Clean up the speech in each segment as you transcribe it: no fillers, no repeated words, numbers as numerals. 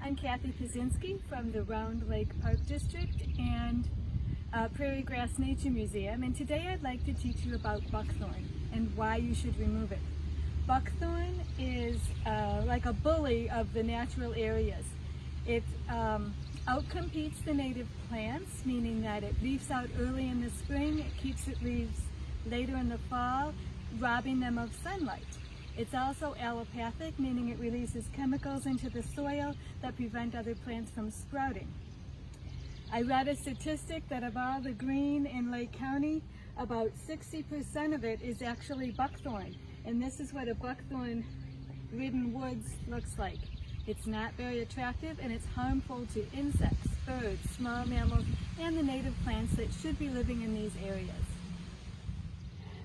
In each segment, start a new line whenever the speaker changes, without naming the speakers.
I'm Paczynski from the Round Lake Park District and Prairie Grass Nature Museum, and today I'd like to teach you about buckthorn and why you should remove it. Buckthorn is like a bully of the natural areas. It outcompetes the native plants, meaning that it leaves out early in the spring, it keeps its leaves later in the fall, robbing them of sunlight. It's also allopathic, meaning it releases chemicals into the soil that prevent other plants from sprouting. I read a statistic that of all the green in Lake County, about 60% of it is actually buckthorn. And this is what a buckthorn-ridden woods looks like. It's not very attractive and it's harmful to insects, birds, small mammals, and the native plants that should be living in these areas.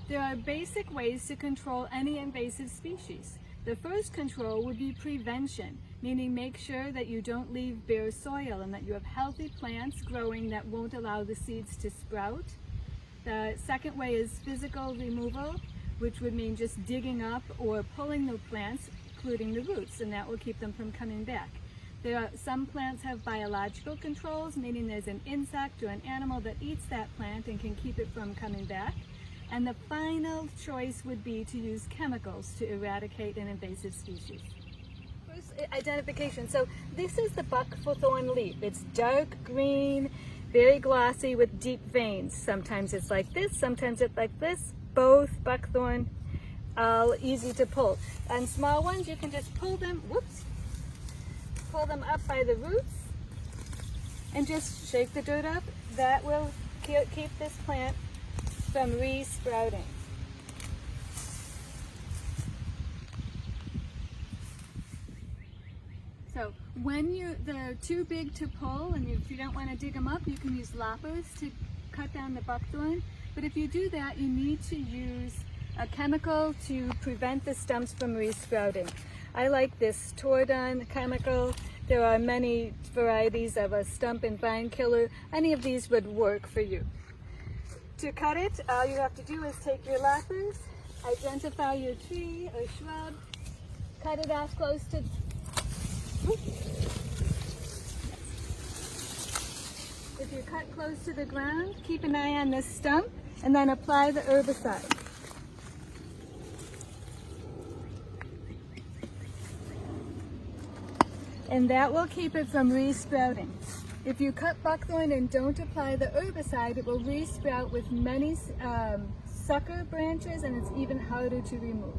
There are basic ways to control any invasive species. The first control would be prevention, meaning make sure that you don't leave bare soil and that you have healthy plants growing that won't allow the seeds to sprout. The second way is physical removal, which would mean just digging up or pulling the plants, including the roots, and that will keep them from coming back. Some plants have biological controls, meaning there's an insect or an animal that eats that plant and can keep it from coming back. And the final choice would be to use chemicals to eradicate an invasive species. First, identification. So this is the buckthorn leaf. It's dark green, very glossy with deep veins. Sometimes it's like this, sometimes it's like this. Both buckthorn, all easy to pull. On small ones, you can just pull them, pull them up by the roots and just shake the dirt up. That will keep this plant from re-sprouting. So when they're too big to pull and if you don't want to dig them up, you can use loppers to cut down the buckthorn. But if you do that, you need to use a chemical to prevent the stumps from re-sprouting. I like this Tordon chemical. There are many varieties of a stump and vine killer. Any of these would work for you. To cut it, all you have to do is take your loppers, identify your tree or shrub, cut it off close to, if you cut close to the ground, keep an eye on this stump and then apply the herbicide. And that will keep it from re-sprouting. If you cut buckthorn and don't apply the herbicide, it will re-sprout with many sucker branches and it's even harder to remove.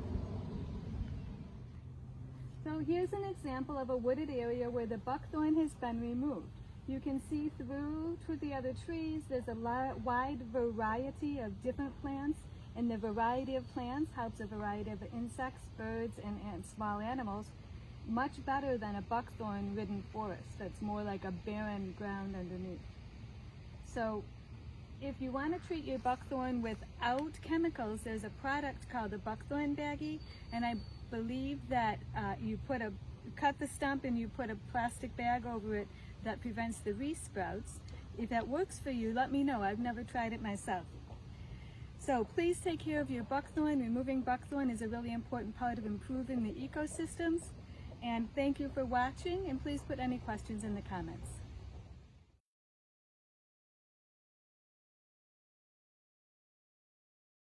So here's an example of a wooded area where the buckthorn has been removed. You can see through to the other trees. There's a wide variety of different plants, and the variety of plants helps a variety of insects, birds, and small animals much better than a buckthorn-ridden forest that's more like a barren ground underneath. So if you want to treat your buckthorn without chemicals, there's a product called a buckthorn baggie, and I believe that you cut the stump and you put a plastic bag over it that prevents the re-sprouts. If that works for you, let me know. I've never tried it myself. So please take care of your buckthorn. Removing buckthorn is a really important part of improving the ecosystems. And thank you for watching, and please put any questions in the comments.